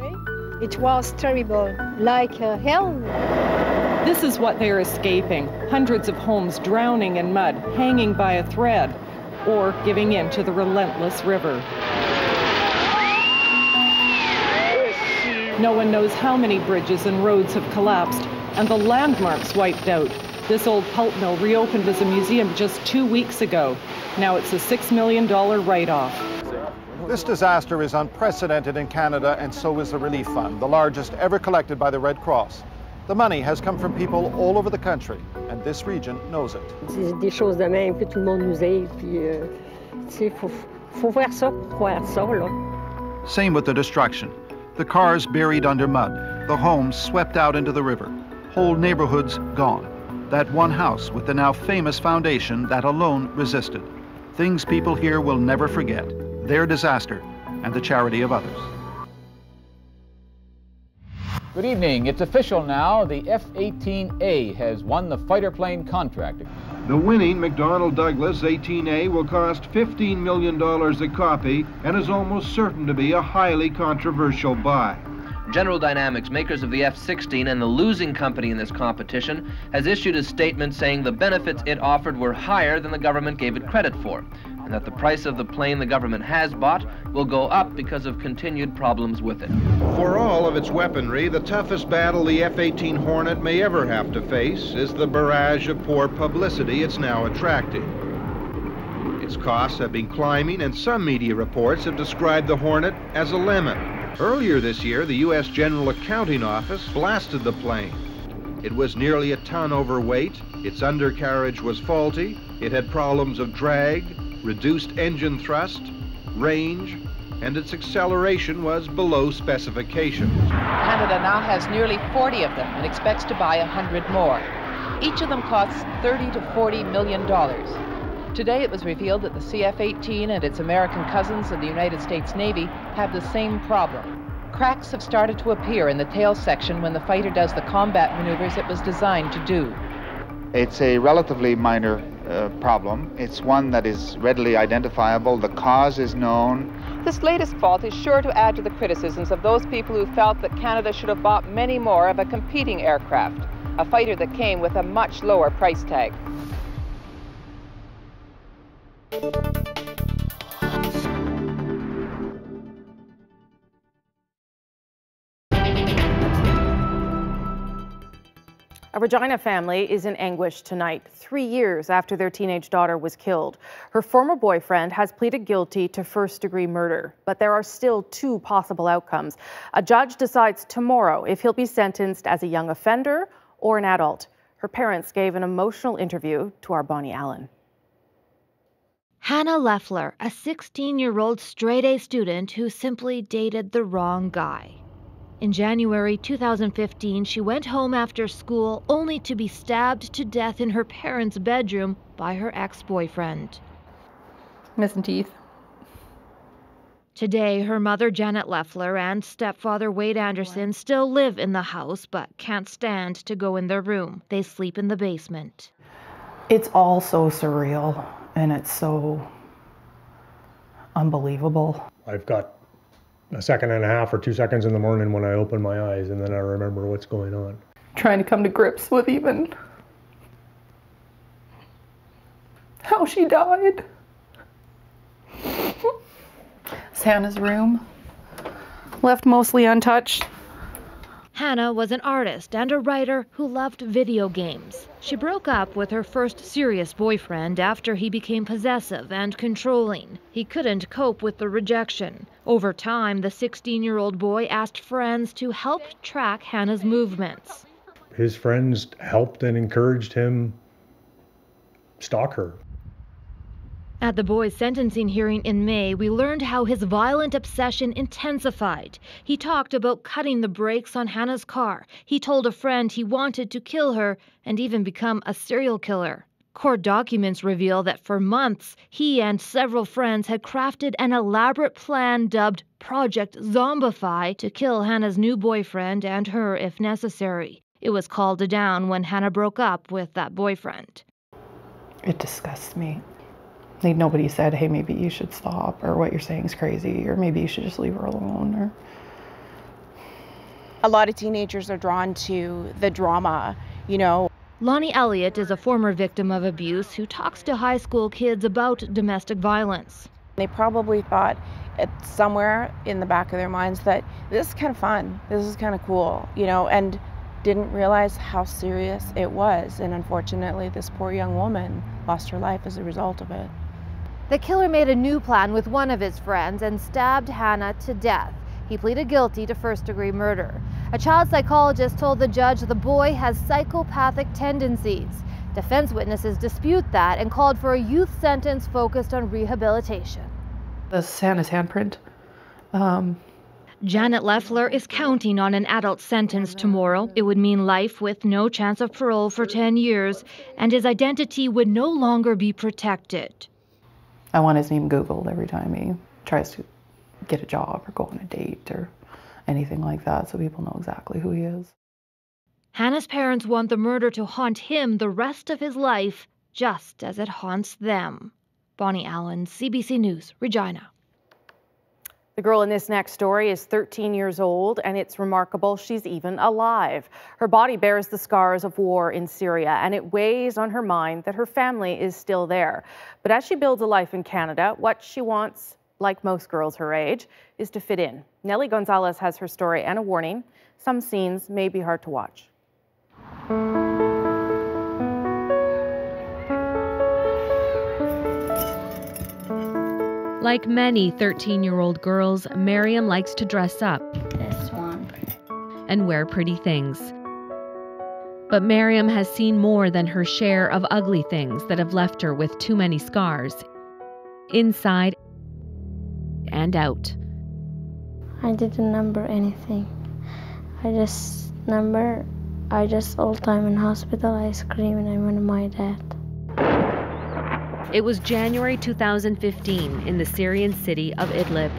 S7: It was terrible, like hell.
S6: This is what they're escaping. Hundreds of homes drowning in mud, hanging by a thread, or giving in to the relentless river. No one knows how many bridges and roads have collapsed, and the landmarks wiped out. This old pulp mill reopened as a museum just 2 weeks ago. Now it's a $6 million write-off.
S4: This disaster is unprecedented in Canada, and so is the Relief Fund, the largest ever collected by the Red Cross. The money has come from people all over the country, and this region knows it.
S7: C'est des choses de même que tout le monde nous aide, puis tu sais, faut voir ça pour croire ça là.
S4: Same with the destruction. The cars buried under mud, the homes swept out into the river, whole neighborhoods gone. That one house with the now famous foundation that alone resisted. Things people here will never forget, their disaster and the charity of others.
S8: Good evening. It's official now. The F-18A has won the fighter plane contract.
S11: The winning McDonnell Douglas 18A will cost $15 million a copy and is almost certain to be a highly controversial buy.
S14: General Dynamics, makers of the F-16 and the losing company in this competition, has issued a statement saying the benefits it offered were higher than the government gave it credit for, and that the price of the plane the government has bought will go up because of continued problems with it.
S11: For all of its weaponry, the toughest battle the F-18 Hornet may ever have to face is the barrage of poor publicity it's now attracting. Its costs have been climbing, and some media reports have described the Hornet as a lemon. Earlier this year, the U.S. General Accounting Office blasted the plane. It was nearly a ton overweight, its undercarriage was faulty, it had problems of drag, reduced engine thrust, range, and its acceleration was below specifications.
S15: Canada now has nearly 40 of them and expects to buy 100 more. Each of them costs $30 to $40 million. Today it was revealed that the CF-18 and its American cousins in the United States Navy have the same problem. Cracks have started to appear in the tail section when the fighter does the combat maneuvers it was designed to do.
S25: It's a relatively minor problem. It's one that is readily identifiable. The cause is known.
S15: This latest fault is sure to add to the criticisms of those people who felt that Canada should have bought many more of a competing aircraft, a fighter that came with a much lower price tag.
S1: A Regina family is in anguish tonight, 3 years after their teenage daughter was killed. Her former boyfriend has pleaded guilty to first-degree murder, but there are still 2 possible outcomes. A judge decides tomorrow if he'll be sentenced as a young offender or an adult. Her parents gave an emotional interview to our Bonnie Allen.
S26: Hannah Leffler, a 16-year-old straight-A student who simply dated the wrong guy.
S9: In January 2015, she went home after school only to be stabbed to death in her parents' bedroom by her ex-boyfriend.
S12: Missing teeth.
S9: Today, her mother Janet Leffler and stepfather Wade Anderson still live in the house but can't stand to go in their room. They sleep in the basement.
S13: It's all so surreal and it's so unbelievable.
S16: I've got a second and a half or 2 seconds in the morning when I open my eyes, and then I remember what's going on.
S12: Trying to come to grips with even how she died. Hannah's room, left mostly untouched.
S9: Hannah was an artist and a writer who loved video games. She broke up with her first serious boyfriend after he became possessive and controlling. He couldn't cope with the rejection. Over time, the 16-year-old boy asked friends to help track Hannah's movements.
S16: His friends helped and encouraged him stalk her.
S9: At the boy's sentencing hearing in May, we learned how his violent obsession intensified. He talked about cutting the brakes on Hannah's car. He told a friend he wanted to kill her and even become a serial killer. Court documents reveal that for months, he and several friends had crafted an elaborate plan dubbed Project Zombify to kill Hannah's new boyfriend and her if necessary. It was called down when Hannah broke up with that boyfriend.
S13: It disgusts me. Like, nobody said, hey, maybe you should stop, or what you're saying is crazy, or maybe you should just leave her alone. Or
S17: a lot of teenagers are drawn to the drama, you know.
S9: Lonnie Elliott is a former victim of abuse who talks to high school kids about domestic violence.
S17: They probably thought somewhere in the back of their minds that this is kind of fun, this is kind of cool, you know, and didn't realize how serious it was. And unfortunately, this poor young woman lost her life as a result of it.
S9: The killer made a new plan with one of his friends and stabbed Hannah to death. He pleaded guilty to first-degree murder. A child psychologist told the judge the boy has psychopathic tendencies. Defense witnesses dispute that and called for a youth sentence focused on rehabilitation.
S13: This Hannah's handprint.
S9: Janet Leffler is counting on an adult sentence tomorrow. It would mean life with no chance of parole for 10 years, and his identity would no longer be protected.
S13: I want his name Googled every time he tries to get a job or go on a date or anything like that, so people know exactly who he is.
S9: Hannah's parents want the murder to haunt him the rest of his life, just as it haunts them. Bonnie Allen, CBC News, Regina.
S1: The girl in this next story is 13 years old, and it's remarkable she's even alive. Her body bears the scars of war in Syria, and it weighs on her mind that her family is still there. But as she builds a life in Canada, what she wants, like most girls her age, is to fit in. Nellie Gonzalez has her story and a warning. Some scenes may be hard to watch.
S18: Like many 13-year-old girls, Miriam likes to dress up
S20: This one.
S18: and wear pretty things. But Miriam has seen more than her share of ugly things that have left her with too many scars, inside and out.
S20: I didn't number anything. I just all time in hospital, I scream and I want my dad.
S18: It was January 2015 in the Syrian city of Idlib.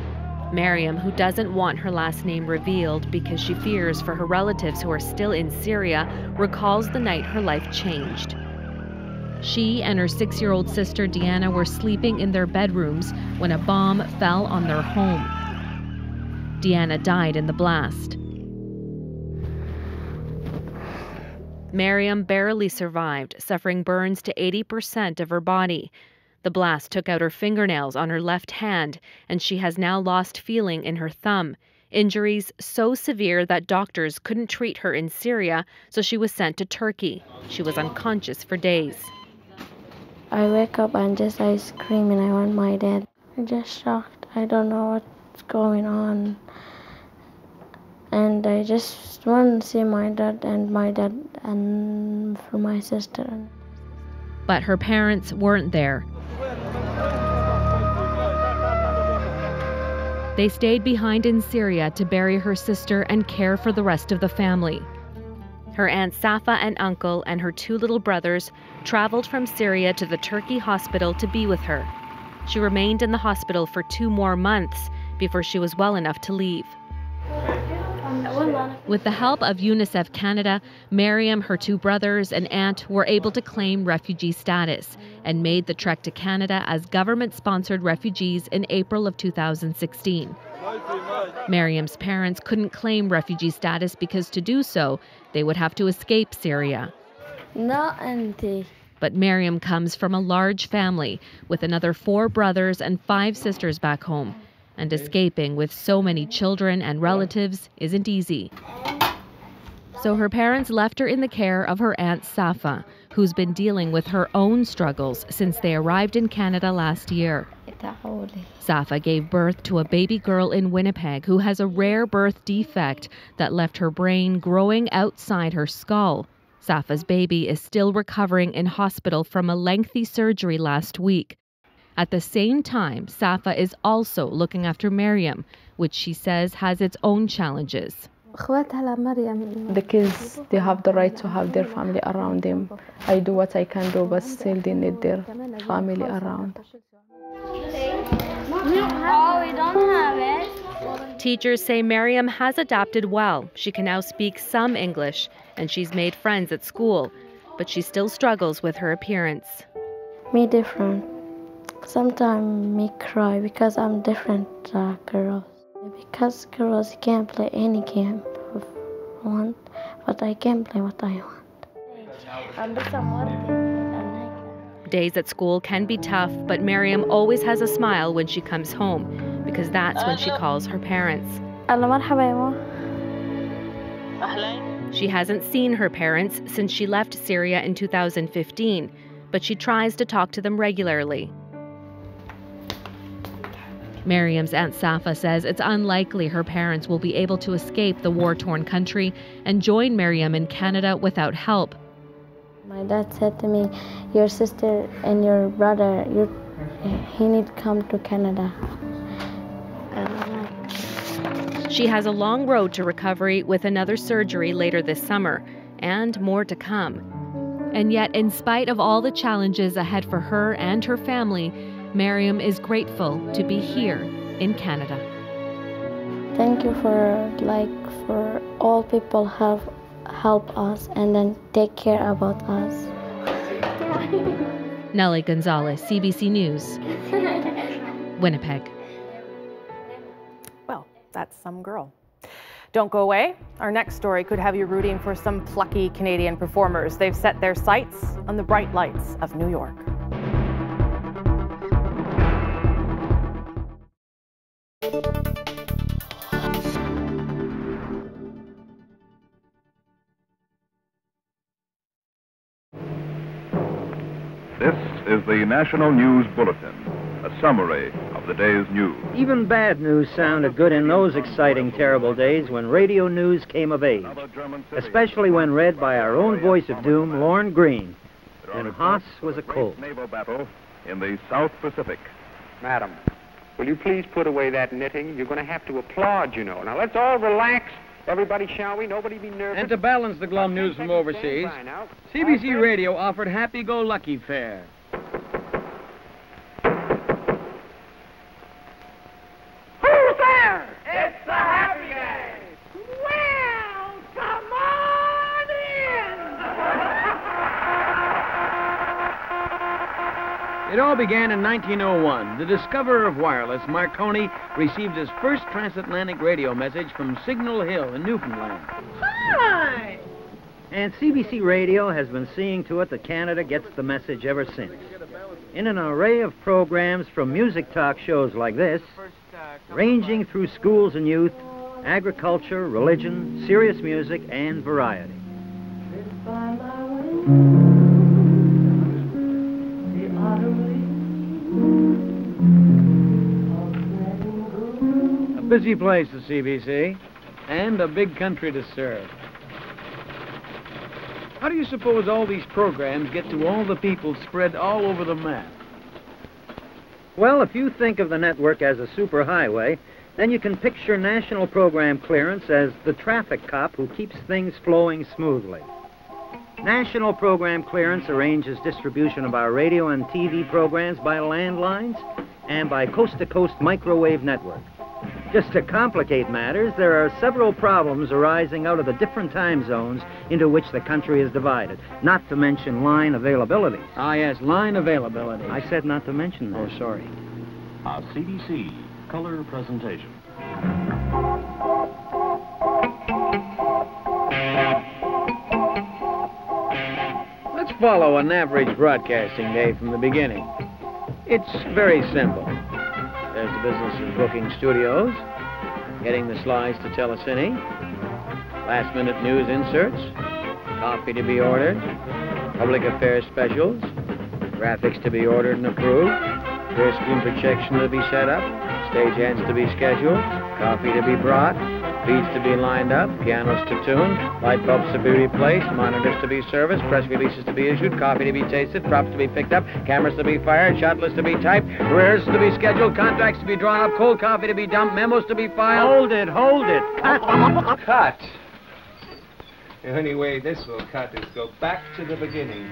S18: Miriam, who doesn't want her last name revealed because she fears for her relatives who are still in Syria, recalls the night her life changed. She and her 6-year-old sister Deanna were sleeping in their bedrooms when a bomb fell on their home. Deanna died in the blast. Miriam barely survived, suffering burns to 80% of her body. The blast took out her fingernails on her left hand, and she has now lost feeling in her thumb. Injuries so severe that doctors couldn't treat her in Syria, so she was sent to Turkey. She was unconscious for days.
S20: I wake up and I scream and I want my dad. I'm just shocked. I don't know what's going on. And I just want to see my dad and for my sister.
S18: But her parents weren't there. They stayed behind in Syria to bury her sister and care for the rest of the family. Her Aunt Safa and uncle and her 2 little brothers traveled from Syria to the Turkey hospital to be with her. She remained in the hospital for 2 more months before she was well enough to leave. With the help of UNICEF Canada, Miriam, her 2 brothers, and aunt were able to claim refugee status and made the trek to Canada as government-sponsored refugees in April of 2016. Miriam's parents couldn't claim refugee status because to do so, they would have to escape Syria.
S20: No, auntie.
S18: But Miriam comes from a large family with another 4 brothers and 5 sisters back home. And escaping with so many children and relatives isn't easy. So her parents left her in the care of her Aunt Safa, who's been dealing with her own struggles since they arrived in Canada last year. Safa gave birth to a baby girl in Winnipeg who has a rare birth defect that left her brain growing outside her skull. Safa's baby is still recovering in hospital from a lengthy surgery last week. At the same time, Safa is also looking after Miriam, which she says has its own challenges.
S10: The kids, they have the right to have their family around them. I do what I can do, but still they need their family around.
S20: Oh, we don't have it.
S18: Teachers say Miriam has adapted well. She can now speak some English, and she's made friends at school, but she still struggles with her appearance.
S20: Me different. Sometimes me cry because I'm different girls. Because girls can't play any game I want, but I can play what I want.
S18: Days at school can be tough, but Miriam always has a smile when she comes home, because that's when she calls her parents. She hasn't seen her parents since she left Syria in 2015, but she tries to talk to them regularly. Miriam's Aunt Safa says it's unlikely her parents will be able to escape the war-torn country and join Miriam in Canada without help.
S20: My dad said to me, your sister and your brother, he need to come to Canada.
S18: She has a long road to recovery with another surgery later this summer, and more to come. And yet, in spite of all the challenges ahead for her and her family, Miriam is grateful to be here in Canada.
S20: Thank you for all people help us and then take care about us.
S18: Nellie Gonzalez, CBC News, Winnipeg.
S1: Well, that's some girl. Don't go away. Our next story could have you rooting for some plucky Canadian performers. They've set their sights on the bright lights of New York.
S3: This is the National News Bulletin, a summary of the day's news.
S5: Even bad news sounded good in those exciting, terrible days when radio news came of age, especially when read by our own voice of doom, Lorne Greene, when Haas was a colt.
S3: Naval battle in the South Pacific.
S21: Madam, will you please put away that knitting? You're going to have to applaud, you know. Now, let's all relax. Everybody, shall we? Nobody be nervous.
S22: And to balance the glum news from overseas, CBC Radio offered happy-go-lucky fare.
S21: Who's there? It's the Happy Gang. Well, come on in.
S22: It all began in 1901. The discoverer of wireless, Marconi, received his first transatlantic radio message from Signal Hill in Newfoundland.
S5: Hi! And CBC Radio has been seeing to it that Canada gets the message ever since. In an array of programs from music talk shows like this, ranging through schools and youth, agriculture, religion, serious music, and variety.
S22: A busy place, the CBC, and a big country to serve. How do you suppose all these programs get to all the people spread all over the map?
S5: Well, if you think of the network as a superhighway, then you can picture national program clearance as the traffic cop who keeps things flowing smoothly. National program clearance arranges distribution of our radio and TV programs by landlines and by coast-to-coast microwave network. Just to complicate matters, there are several problems arising out of the different time zones into which the country is divided, not to mention line availability.
S22: Ah, yes, line availability.
S5: I said not to mention that.
S22: Oh, sorry.
S2: A CBC color presentation.
S22: Let's follow an average broadcasting day from the beginning. It's very simple. There's the business of booking studios, getting the slides to telecine, last-minute news inserts, coffee to be ordered, public affairs specials, graphics to be ordered and approved, clear screen projection to be set up, stagehands to be scheduled, coffee to be brought, beats to be lined up, pianos to tune, light bulbs to be replaced, monitors to be serviced, press releases to be issued, coffee to be tasted, props to be picked up, cameras to be fired, shot lists to be typed, rehearsals to be scheduled, contracts to be drawn up, cold coffee to be dumped, memos to be filed.
S5: Hold it. Cut.
S6: Cut. The only way this will cut is go back to the beginning.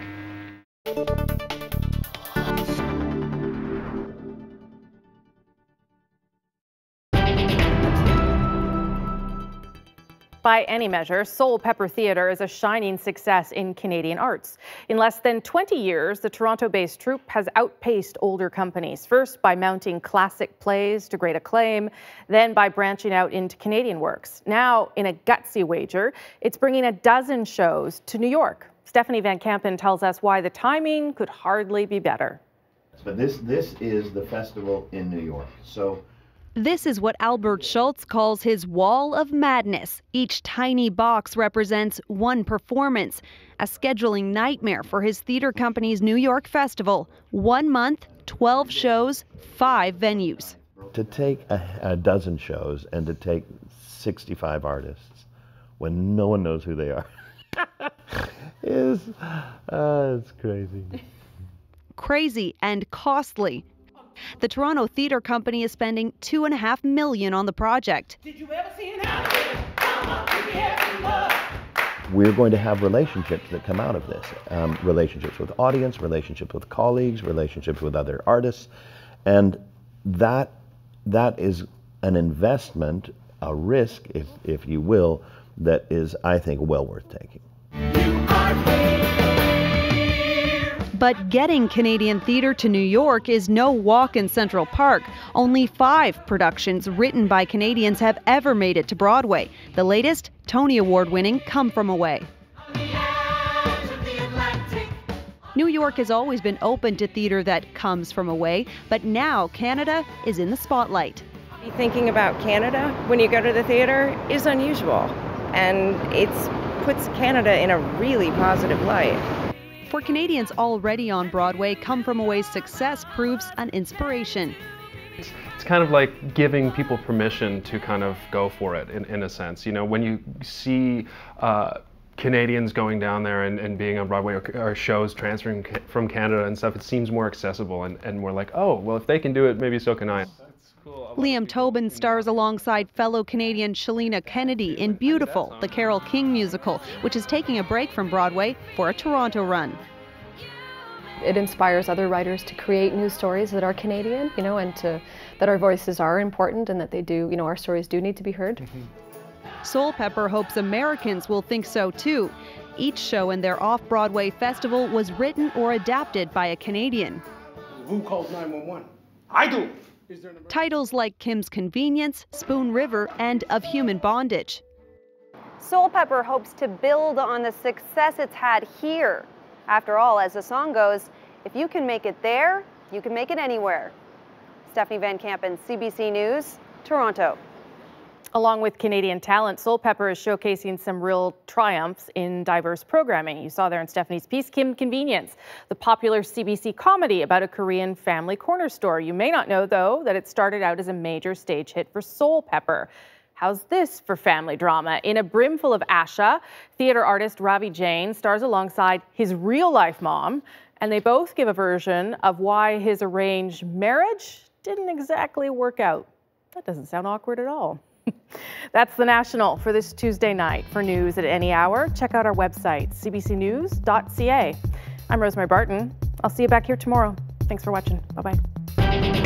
S1: By any measure, Soul Pepper Theatre is a shining success in Canadian arts. In less than 20 years, the Toronto-based troupe has outpaced older companies, first by mounting classic plays to great acclaim, then by branching out into Canadian works. Now, in a gutsy wager, it's bringing a dozen shows to New York. Stephanie Van Kampen tells us why the timing could hardly be better.
S19: But this is the festival in New York. So
S18: this is what Albert Schultz calls his wall of madness. Each tiny box represents one performance, a scheduling nightmare for his theater company's New York festival. 1 month, 12 shows, 5 venues.
S19: To take a dozen shows and to take 65 artists when no one knows who they are is it's crazy.
S18: Crazy and costly. The Toronto Theatre Company is spending $2.5 million on the project.
S19: Did you ever see an We're going to have relationships that come out of this. Relationships with audience, relationships with colleagues, relationships with other artists. And that is an investment, a risk, if you will, that is, I think, well worth taking.
S18: But getting Canadian theatre to New York is no walk in Central Park. Only 5 productions written by Canadians have ever made it to Broadway. The latest, Tony Award-winning Come From Away. New York has always been open to theatre that comes from away, but now Canada is in the spotlight.
S17: Thinking about Canada when you go to the theatre is unusual, and it puts Canada in a really positive light.
S18: For Canadians already on Broadway, Come From Away's success proves an inspiration.
S23: It's kind of like giving people permission to kind of go for it in a sense. You know, when you see Canadians going down there and being on Broadway or shows transferring from Canada and stuff, it seems more accessible and more like, oh, well, if they can do it, maybe so can I.
S18: Liam Tobin stars alongside fellow Canadian Shalina Kennedy in Beautiful, the Carole King musical, which is taking a break from Broadway for a Toronto run.
S24: It inspires other writers to create new stories that are Canadian, you know, and that our voices are important and that they do, you know, our stories do need to be heard.
S18: Soul Pepper hopes Americans will think so too. Each show in their off-Broadway festival was written or adapted by a Canadian.
S26: Who calls 911? I do!
S18: Titles like Kim's Convenience, Spoon River, and Of Human Bondage.
S27: Soul Pepper hopes to build on the success it's had here. After all, as the song goes, if you can make it there, you can make it anywhere. Stephanie Van Kampen, CBC News, Toronto.
S1: Along with Canadian talent, Soul Pepper is showcasing some real triumphs in diverse programming. You saw there in Stephanie's piece, Kim Convenience, the popular CBC comedy about a Korean family corner store. You may not know, though, that it started out as a major stage hit for Soul Pepper. How's this for family drama? In A Brimful of Asha, theater artist Ravi Jain stars alongside his real-life mom, and they both give a version of why his arranged marriage didn't exactly work out. That doesn't sound awkward at all. That's The National for this Tuesday night. For news at any hour, check out our website, cbcnews.ca. I'm Rosemary Barton. I'll see you back here tomorrow. Thanks for watching. Bye-bye.